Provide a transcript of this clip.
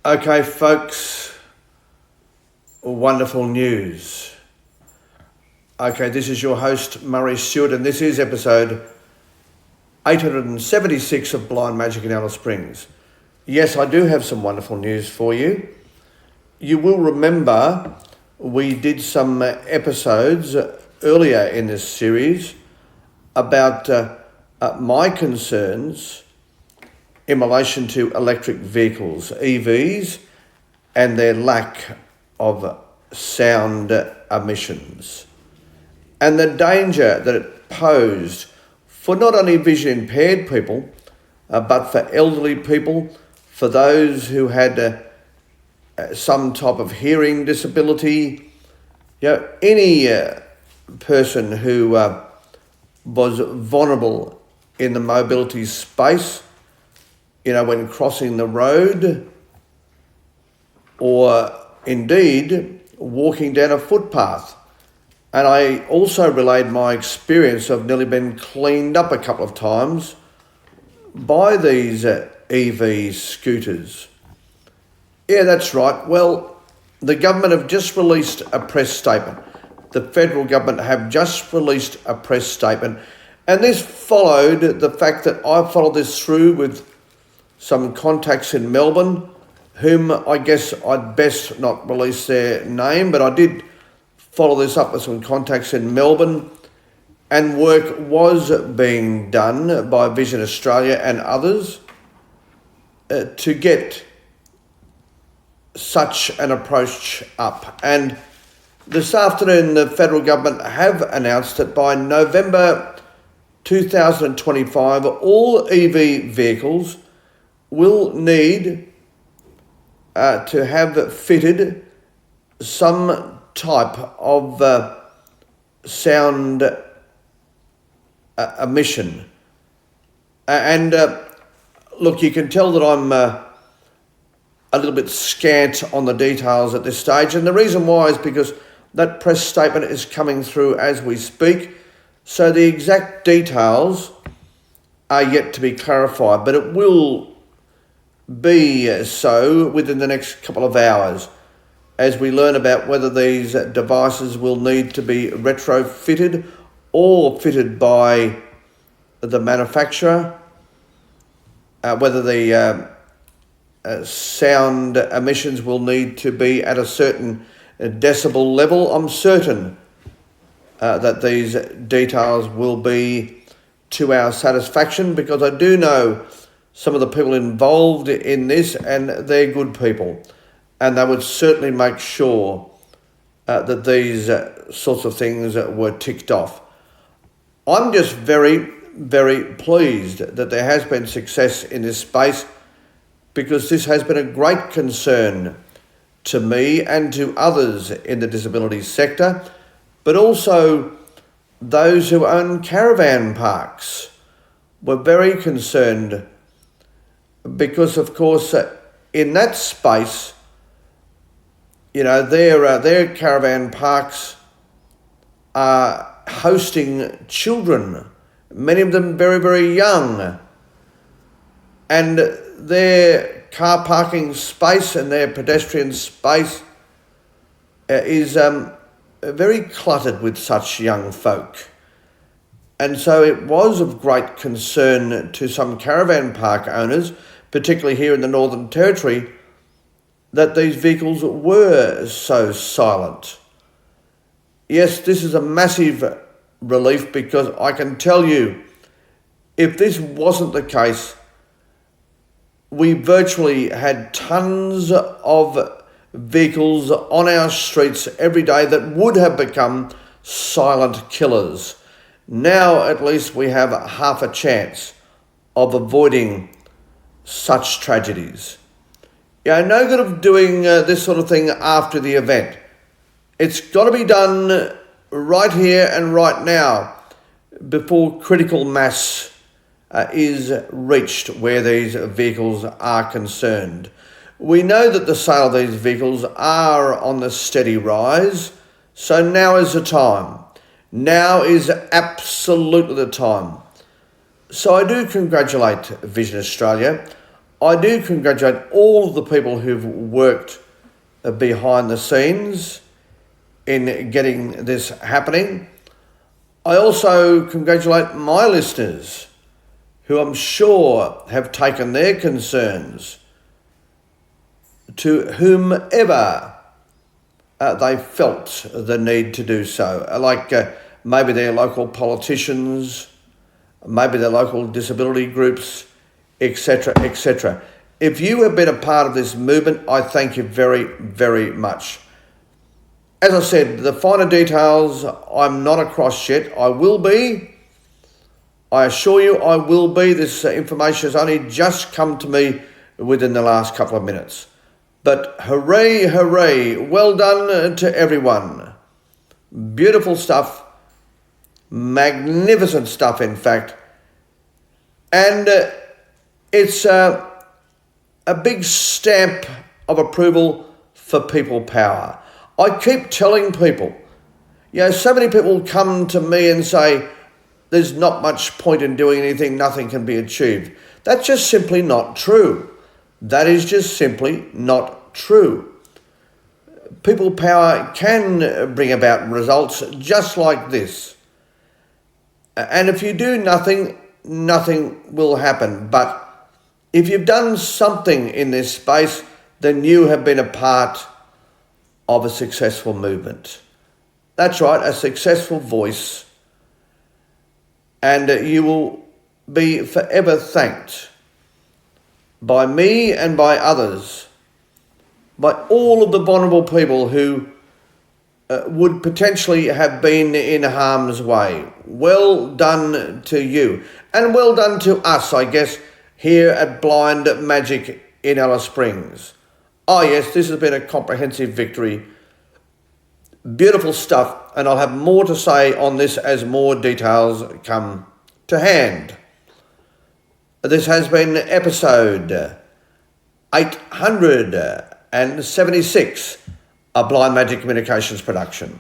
Okay, folks, wonderful news. Okay, this is your host, Murray Stewart, and this is episode 876 of Blind Magic in Alice Springs. Yes, I do have some wonderful news for you. You will remember we did some episodes earlier in this series about my concerns in relation to electric vehicles, EVs, and their lack of sound emissions, and the danger that it posed for not only vision impaired people, but for elderly people, for those who had some type of hearing disability, any person who was vulnerable in the mobility space, when crossing the road, or indeed walking down a footpath. And I also relayed my experience of nearly been cleaned up a couple of times by these EV scooters. Yeah, that's right. Well, the government have just released a press statement. The federal government have just released a press statement. And this followed the fact that I followed this through with some contacts in Melbourne, whom I guess I'd best not release their name, but I did follow this up with some contacts in Melbourne, and work was being done by Vision Australia and others to get such an approach up. And this afternoon, the federal government have announced that by November 2025, all EV vehicles will need to have fitted some type of sound emission. And look, you can tell that I'm a little bit scant on the details at this stage, and the reason why is because that press statement is coming through as we speak, so the exact details are yet to be clarified, but it will be so within the next couple of hours as we learn about whether these devices will need to be retrofitted or fitted by the manufacturer, whether the sound emissions will need to be at a certain decibel level. I'm certain that these details will be to our satisfaction, because I do know some of the people involved in this, and they're good people, and they would certainly make sure that these sorts of things were ticked off. I'm just very, very pleased that there has been success in this space, because this has been a great concern to me and to others in the disability sector, but also those who own caravan parks were very concerned, because of course in that space, their caravan parks are hosting children, many of them very, very young, and their car parking space and their pedestrian space is very cluttered with such young folk. And so it was of great concern to some caravan park owners, particularly here in the Northern Territory, that these vehicles were so silent. Yes, this is a massive relief, because I can tell you, if this wasn't the case, we virtually had tons of vehicles on our streets every day that would have become silent killers. Now at least we have half a chance of avoiding such tragedies. No good of doing this sort of thing after the event. It's got to be done right here and right now, before critical mass is reached where these vehicles are concerned. We know that the sale of these vehicles are on the steady rise, so now is the time. Now is absolutely the time. So I do congratulate Vision Australia I do congratulate all of the people who've worked behind the scenes in getting this happening. I also congratulate my listeners, who I'm sure have taken their concerns to whomever they felt the need to do so, like maybe their local politicians, maybe their local disability groups, etc., etc. If you have been a part of this movement, I thank you very, very much. As I said, the finer details I'm not across yet. I will be. I assure you I will be. This information has only just come to me within the last couple of minutes. But hooray, hooray, well done to everyone. Beautiful stuff, magnificent stuff in fact. And it's a big stamp of approval for people power. I keep telling people, so many people come to me and say, there's not much point in doing anything, nothing can be achieved. That's just simply not true. That is just simply not true. People power can bring about results just like this. And if you do nothing, nothing will happen. But if you've done something in this space, then you have been a part of a successful movement. That's right, a successful voice. And you will be forever thanked by me and by others, by all of the vulnerable people who would potentially have been in harm's way. Well done to you. And well done to us, I guess, here at Blind Magic in Alice Springs. Oh yes, this has been a comprehensive victory. Beautiful stuff, and I'll have more to say on this as more details come to hand. This has been episode 876, a Blind Magic Communications production.